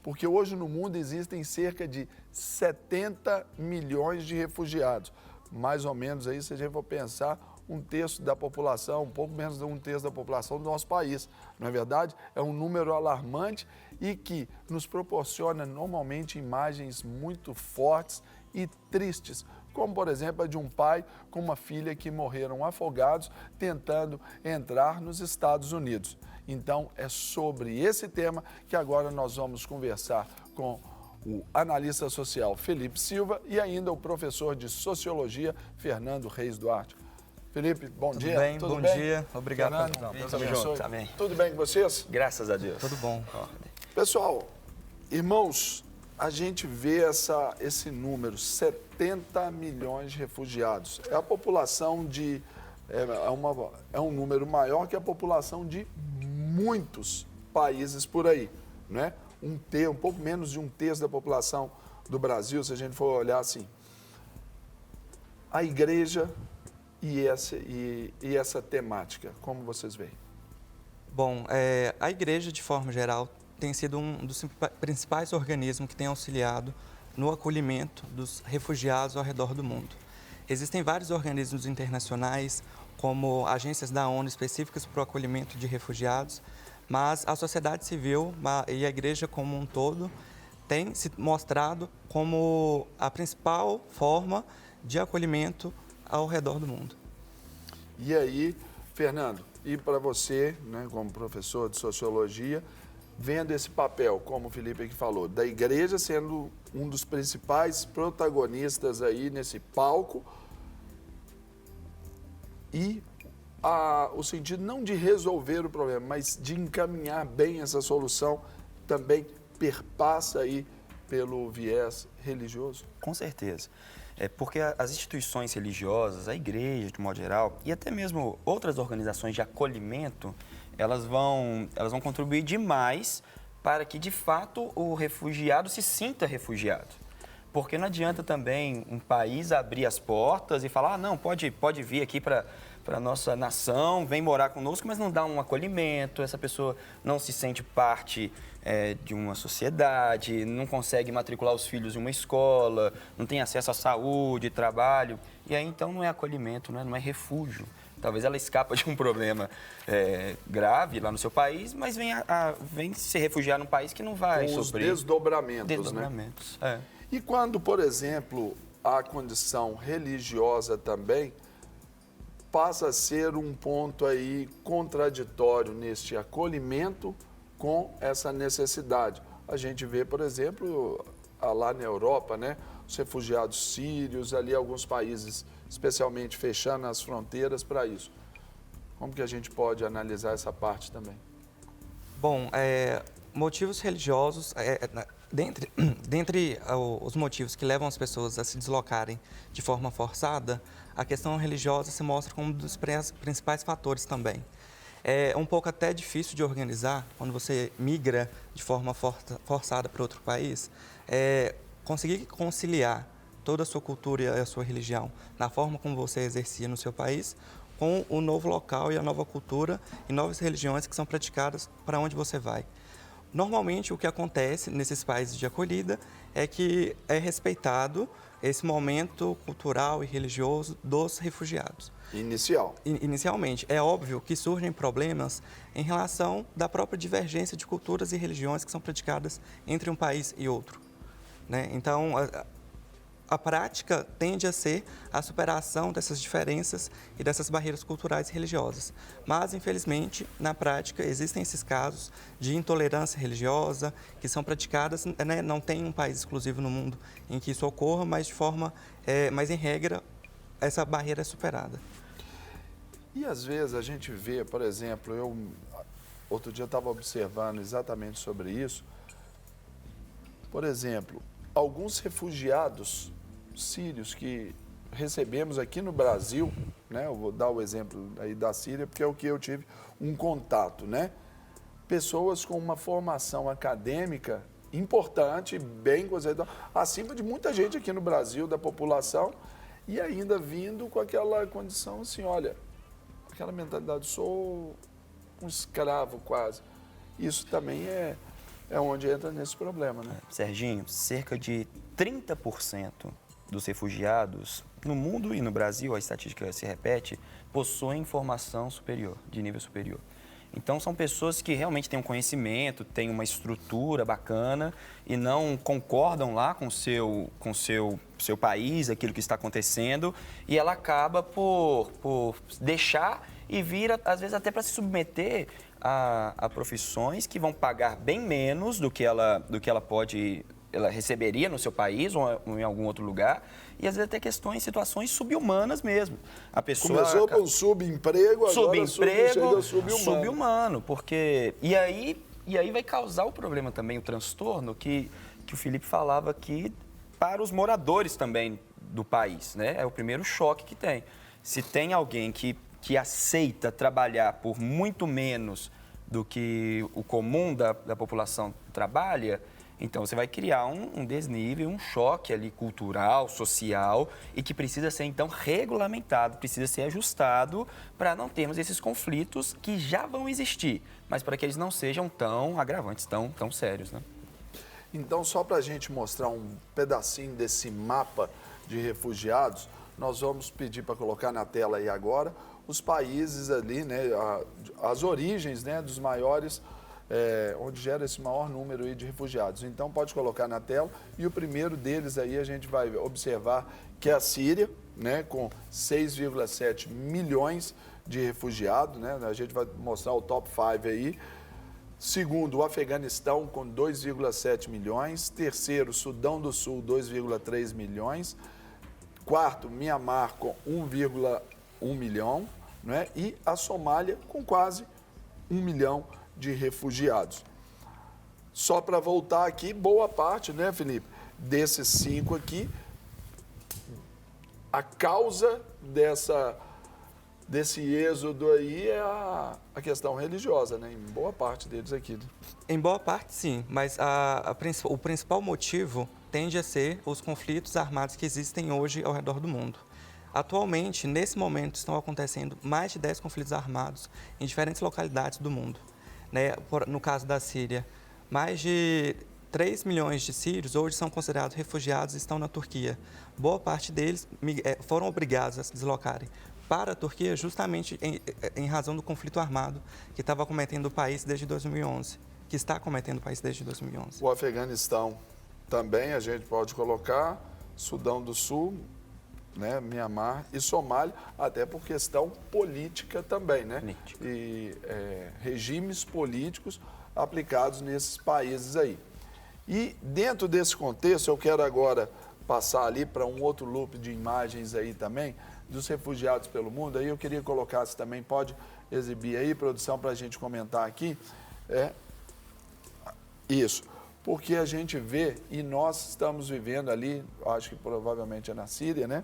Porque hoje no mundo existem cerca de 70 milhões de refugiados. Mais ou menos aí, se a gente for pensar, um terço da população, um pouco menos de um terço da população do nosso país. Não é verdade? É um número alarmante e que nos proporciona normalmente imagens muito fortes e tristes, como por exemplo a de um pai com uma filha que morreram afogados tentando entrar nos Estados Unidos. Então é sobre esse tema que agora nós vamos conversar com o analista social Felipe Silva e ainda o professor de Sociologia Fernando Reis Duarte. Felipe, bom dia. Bem, Tudo bom bem? dia. Obrigado. Fernando, Deus abençoe. Amém. Tudo bem com vocês? Graças a Deus. Tudo bom. Pessoal, irmãos, a gente vê esse número, 70 milhões de refugiados. É a população de... É um número maior que a população de muitos países por aí, né? Um pouco menos de um terço da população do Brasil, se a gente for olhar assim. A igreja e essa temática, como vocês veem? Bom, a igreja, de forma geral, tem sido um dos principais organismos que tem auxiliado no acolhimento dos refugiados ao redor do mundo. Existem vários organismos internacionais, como agências da ONU específicas para o acolhimento de refugiados, mas a sociedade civil e a igreja como um todo tem se mostrado como a principal forma de acolhimento ao redor do mundo. E aí, Fernando, e para você, né, como professor de Sociologia, vendo esse papel, como o Felipe aqui falou, da igreja sendo um dos principais protagonistas aí nesse palco e o sentido não de resolver o problema, mas de encaminhar bem essa solução também perpassa aí pelo viés religioso? Com certeza. Porque as instituições religiosas, a igreja, de modo geral, e até mesmo outras organizações de acolhimento, elas vão contribuir demais para que, de fato, o refugiado se sinta refugiado. Porque não adianta também um país abrir as portas e falar, não, pode vir aqui para a nossa nação, vem morar conosco, mas não dá um acolhimento, essa pessoa não se sente parte de uma sociedade, não consegue matricular os filhos em uma escola, não tem acesso à saúde, trabalho, e aí então não é acolhimento, não é refúgio. Talvez ela escapa de um problema grave lá no seu país, mas vem se refugiar num país que não vai com sofrer. Os desdobramentos, Desdobramentos, né? E quando, por exemplo, a condição religiosa também passa a ser um ponto aí contraditório neste acolhimento com essa necessidade. A gente vê, por exemplo, lá na Europa, né, os refugiados sírios, ali alguns países especialmente fechando as fronteiras para isso. Como que a gente pode analisar essa parte também? Bom, motivos religiosos, dentre os motivos que levam as pessoas a se deslocarem de forma forçada, a questão religiosa se mostra como um dos principais fatores também. É um pouco até difícil de organizar quando você migra de forma forçada para outro país, conseguir conciliar toda a sua cultura e a sua religião na forma como você exercia no seu país, com o novo local e a nova cultura e novas religiões que são praticadas para onde você vai. Normalmente, o que acontece nesses países de acolhida é que é respeitado esse momento cultural e religioso dos refugiados. Inicialmente. É óbvio que surgem problemas em relação da própria divergência de culturas e religiões que são praticadas entre um país e outro, né? Então, a prática tende a ser a superação dessas diferenças e dessas barreiras culturais e religiosas. Mas, infelizmente, na prática, existem esses casos de intolerância religiosa que são praticadas, né? Não tem um país exclusivo no mundo em que isso ocorra, mas mas em regra, essa barreira é superada. E às vezes a gente vê, por exemplo, outro dia eu estava observando exatamente sobre isso, por exemplo, alguns refugiados sírios que recebemos aqui no Brasil, né? Eu vou dar o exemplo aí da Síria, porque é o que eu tive um contato, né? Pessoas com uma formação acadêmica importante, bem conceituada, acima de muita gente aqui no Brasil, da população, e ainda vindo com aquela condição assim, olha, aquela mentalidade, sou um escravo quase. Isso também é onde entra nesse problema, né? Serginho, cerca de 30% dos refugiados no mundo e no Brasil, a estatística se repete, possuem formação superior, de nível superior. Então, são pessoas que realmente têm um conhecimento, têm uma estrutura bacana e não concordam lá com o seu país, aquilo que está acontecendo, e ela acaba por deixar e vir, às vezes, até para se submeter a profissões que vão pagar bem menos do que ela receberia no seu país ou em algum outro lugar, e às vezes até situações subhumanas mesmo. A pessoa começou com subemprego, agora chega subhumano, porque e aí vai causar o problema também, o transtorno que o Felipe falava aqui para os moradores também do país, né? É o primeiro choque que tem. Se tem alguém que aceita trabalhar por muito menos do que o comum da população trabalha, então você vai criar um desnível, um choque ali cultural, social, e que precisa ser então regulamentado, precisa ser ajustado para não termos esses conflitos que já vão existir, mas para que eles não sejam tão agravantes, tão sérios, né? Então, só para a gente mostrar um pedacinho desse mapa de refugiados, nós vamos pedir para colocar na tela aí agora os países ali, né, as origens, né, dos maiores, onde gera esse maior número aí de refugiados. Então, pode colocar na tela, e o primeiro deles aí a gente vai observar que é a Síria, né, com 6,7 milhões de refugiados, né, a gente vai mostrar o top 5 aí. Segundo, o Afeganistão, com 2,7 milhões. Terceiro, Sudão do Sul, 2,3 milhões. Quarto, Mianmar, com 1,1 milhão. Né? E a Somália, com quase 1 milhão de refugiados. Só para voltar aqui, boa parte, né, Felipe, desses 5 aqui, a causa desse êxodo aí é a questão religiosa, né? Em boa parte deles aqui. Em boa parte, sim, mas o principal motivo tende a ser os conflitos armados que existem hoje ao redor do mundo. Atualmente, nesse momento, estão acontecendo mais de 10 conflitos armados em diferentes localidades do mundo. Né? No caso da Síria, mais de 3 milhões de sírios hoje são considerados refugiados e estão na Turquia. Boa parte deles foram obrigados a se deslocarem para a Turquia justamente em razão do conflito armado que estava acometendo o país desde 2011, que está acometendo o país desde 2011. O Afeganistão também a gente pode colocar, Sudão do Sul, né, Mianmar e Somália, até por questão política também, né? Política. E regimes políticos aplicados nesses países aí. E dentro desse contexto, eu quero agora passar ali para um outro loop de imagens aí também, dos refugiados pelo mundo. Aí eu queria colocar, se também pode exibir aí, produção, para a gente comentar aqui. Isso, porque a gente vê, e nós estamos vivendo ali, acho que provavelmente é na Síria, né?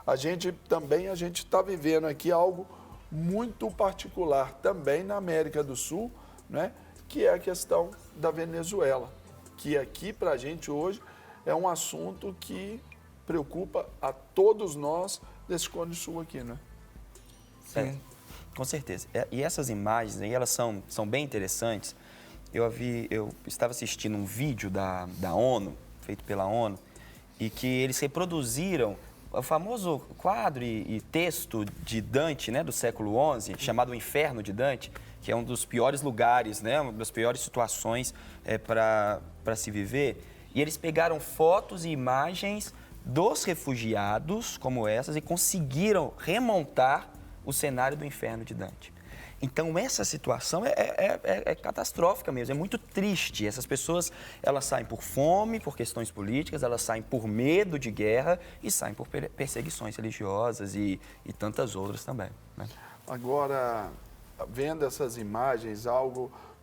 A gente está vivendo aqui algo muito particular também na América do Sul, né? Que é a questão da Venezuela, que aqui para a gente hoje é um assunto que preocupa a todos nós desse Cone Sul aqui, né? Sim. Com certeza. E essas imagens aí, elas são bem interessantes. Eu estava assistindo um vídeo da ONU, feito pela ONU, e que eles reproduziram o famoso quadro e texto de Dante, né, do século XI, chamado O Inferno de Dante, que é um dos piores lugares, né, uma das piores situações para se viver. E eles pegaram fotos e imagens dos refugiados, como essas, e conseguiram remontar o cenário do Inferno de Dante. Então, essa situação é catastrófica mesmo, é muito triste. Essas pessoas, elas saem por fome, por questões políticas, elas saem por medo de guerra e saem por perseguições religiosas e tantas outras também, né? Agora, vendo essas imagens,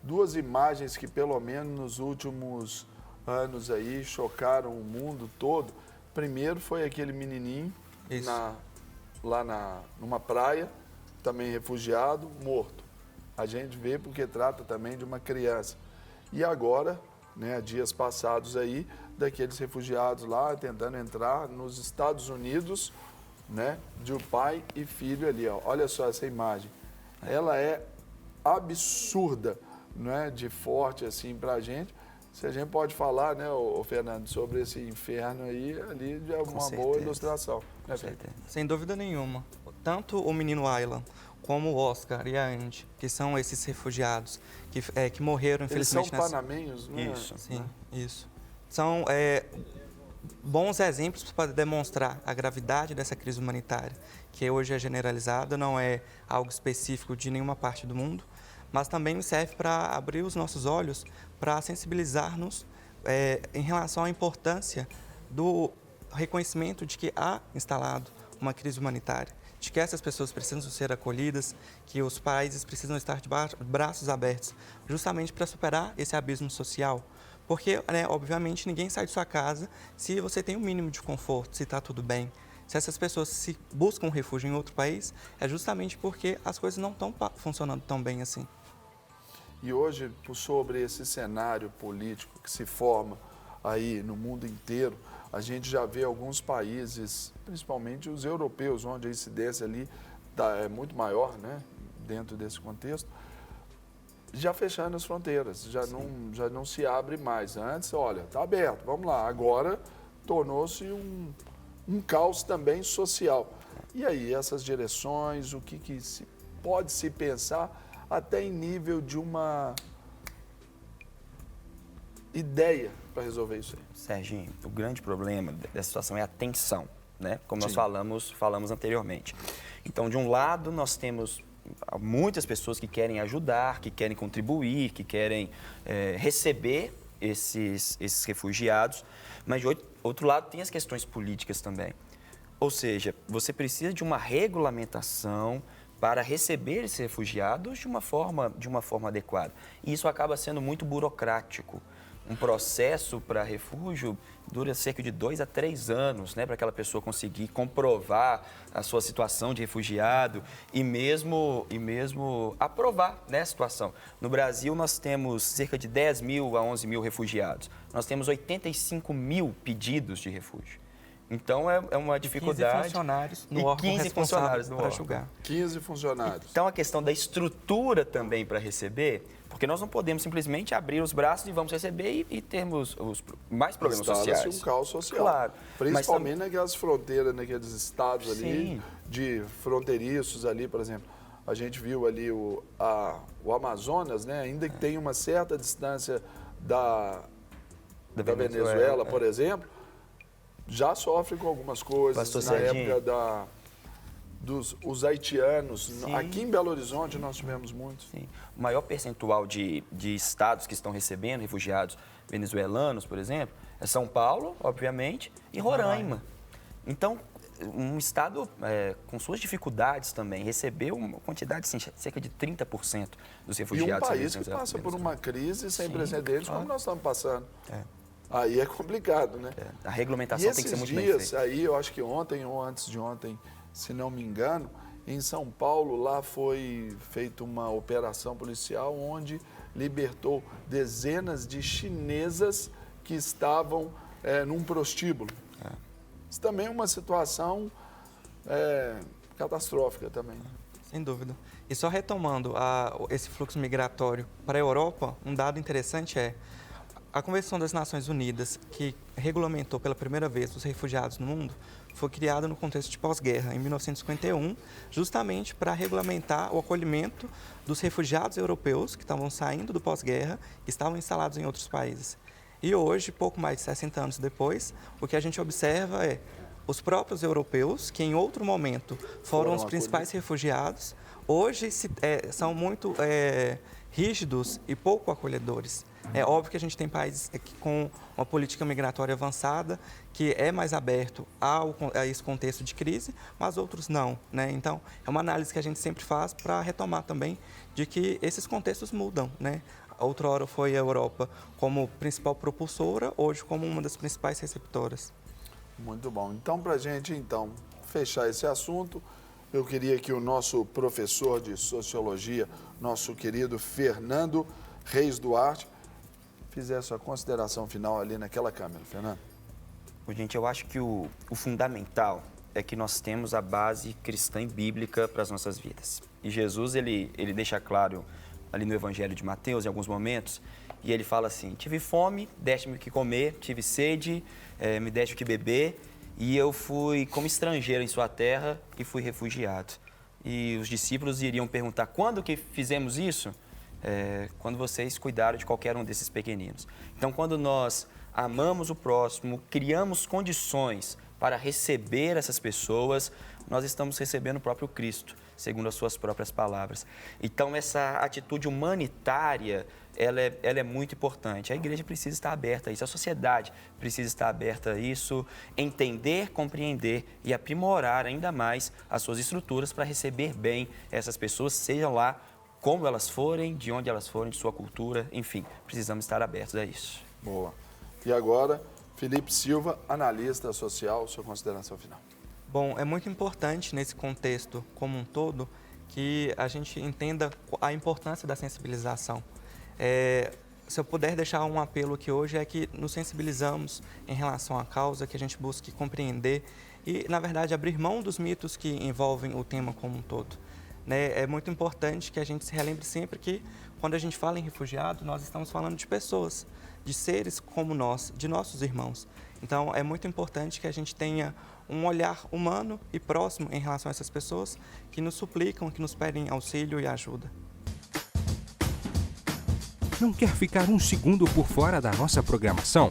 duas imagens que pelo menos nos últimos anos aí chocaram o mundo todo. Primeiro foi aquele menininho numa praia, também refugiado, morto. A gente vê porque trata também de uma criança. E agora, né, dias passados aí, daqueles refugiados lá tentando entrar nos Estados Unidos, né, de um pai e filho ali, ó. Olha só essa imagem. Ela é absurda, né, de forte assim pra gente, Se a gente pode falar, né, ô Fernando, sobre esse inferno aí, ali já é uma boa ilustração. Né, Sem dúvida nenhuma. Tanto o menino Aylan como o Oscar e a Andy, que são esses refugiados que morreram, infelizmente... Eles são panamenhos, né? Isso, sim, isso. São bons exemplos para demonstrar a gravidade dessa crise humanitária, que hoje é generalizada, não é algo específico de nenhuma parte do mundo, mas também serve para abrir os nossos olhos, para sensibilizar-nos em relação à importância do reconhecimento de que há instalado uma crise humanitária, de que essas pessoas precisam ser acolhidas, que os países precisam estar de braços abertos, justamente para superar esse abismo social. Porque, né, obviamente, ninguém sai de sua casa se você tem o mínimo de conforto, se está tudo bem. Se essas pessoas se buscam refúgio em outro país, é justamente porque as coisas não estão funcionando tão bem assim. E hoje, sobre esse cenário político que se forma aí no mundo inteiro, a gente já vê alguns países, principalmente os europeus, onde a incidência ali é muito maior, né, dentro desse contexto, já fechando as fronteiras, já não se abre mais. Antes, olha, está aberto, vamos lá. Agora tornou-se um caos também social. E aí, essas direções, o que pode se pensar até em nível de uma ideia para resolver isso aí? Serginho, o grande problema dessa situação é a tensão, né? Como nós falamos anteriormente. Então, de um lado, nós temos muitas pessoas que querem ajudar, que querem contribuir, que querem receber esses refugiados, mas de outro lado tem as questões políticas também. Ou seja, você precisa de uma regulamentação para receber esses refugiados de uma forma adequada. E isso acaba sendo muito burocrático. Um processo para refúgio dura cerca de 2 a 3 anos, né, para aquela pessoa conseguir comprovar a sua situação de refugiado e mesmo aprovar, né, a situação. No Brasil, nós temos cerca de 10 mil a 11 mil refugiados. Nós temos 85 mil pedidos de refúgio. Então, é uma dificuldade. 15 funcionários no órgão responsável para julgar. 15 funcionários. Então, a questão da estrutura também para receber, porque nós não podemos simplesmente abrir os braços e vamos receber e termos mais problemas sociais. Um caos social. Claro. Principalmente naquelas fronteiras, naqueles estados ali, de fronteiriços ali, por exemplo. A gente viu ali o Amazonas, né? Ainda que tenha uma certa distância da Venezuela, por exemplo, já sofre com algumas coisas. Pastor na Serginho. época dos haitianos. Sim. Aqui em Belo Horizonte nós tivemos muitos. Sim. O maior percentual de estados que estão recebendo refugiados venezuelanos, por exemplo, é São Paulo, obviamente, e Roraima. Então, um estado com suas dificuldades também, recebeu uma quantidade, assim, cerca de 30% dos refugiados. E um país que passa por uma crise sem precedentes, como nós estamos passando. Aí é complicado, né? A regulamentação tem que ser muito bem feita. E esses dias aí, eu acho que ontem ou antes de ontem, se não me engano, em São Paulo, lá foi feita uma operação policial onde libertou dezenas de chinesas que estavam num prostíbulo. Isso também é uma situação catastrófica também. Sem dúvida. E só retomando esse fluxo migratório para a Europa, um dado interessante é a Convenção das Nações Unidas, que regulamentou pela primeira vez os refugiados no mundo, foi criada no contexto de pós-guerra, em 1951, justamente para regulamentar o acolhimento dos refugiados europeus que estavam saindo do pós-guerra e estavam instalados em outros países. E hoje, pouco mais de 60 anos depois, o que a gente observa é os próprios europeus, que em outro momento foram os principais refugiados, hoje são muito rígidos e pouco acolhedores. É óbvio que a gente tem países com uma política migratória avançada, que é mais aberto a esse contexto de crise, mas outros não, né? Então, é uma análise que a gente sempre faz para retomar também de que esses contextos mudam, né? Outrora foi a Europa como principal propulsora, hoje como uma das principais receptoras. Muito bom. Então, para a gente fechar esse assunto, eu queria que o nosso professor de Sociologia, nosso querido Fernando Reis Duarte, fizesse a consideração final ali naquela câmera. Fernando. Gente, eu acho que o fundamental é que nós temos a base cristã e bíblica para as nossas vidas. E Jesus, ele deixa claro ali no Evangelho de Mateus, em alguns momentos, e ele fala assim: tive fome, deste-me o que comer, tive sede, me deste o que beber, e eu fui como estrangeiro em sua terra e fui refugiado. E os discípulos iriam perguntar: quando que fizemos isso? Quando vocês cuidaram de qualquer um desses pequeninos. Então, quando nós amamos o próximo, criamos condições para receber essas pessoas, nós estamos recebendo o próprio Cristo, segundo as suas próprias palavras. Então, essa atitude humanitária, ela é muito importante. A igreja precisa estar aberta a isso, a sociedade precisa estar aberta a isso, entender, compreender e aprimorar ainda mais as suas estruturas para receber bem essas pessoas, sejam lá como elas forem, de onde elas forem, de sua cultura, enfim, precisamos estar abertos a isso. Boa. E agora, Felipe Silva, analista social, sua consideração final. Bom, é muito importante nesse contexto como um todo que a gente entenda a importância da sensibilização. Se eu puder deixar um apelo aqui hoje é que nos sensibilizamos em relação à causa, que a gente busque compreender e, na verdade, abrir mão dos mitos que envolvem o tema como um todo. É muito importante que a gente se relembre sempre que, quando a gente fala em refugiado, nós estamos falando de pessoas, de seres como nós, de nossos irmãos. Então, é muito importante que a gente tenha um olhar humano e próximo em relação a essas pessoas que nos suplicam, que nos pedem auxílio e ajuda. Não quer ficar um segundo por fora da nossa programação?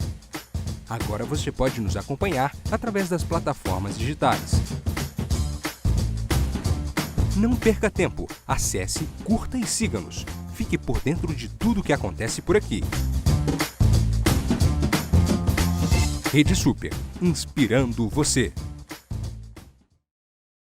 Agora você pode nos acompanhar através das plataformas digitais. Não perca tempo, acesse, curta e siga-nos. Fique por dentro de tudo o que acontece por aqui. Rede Super, inspirando você.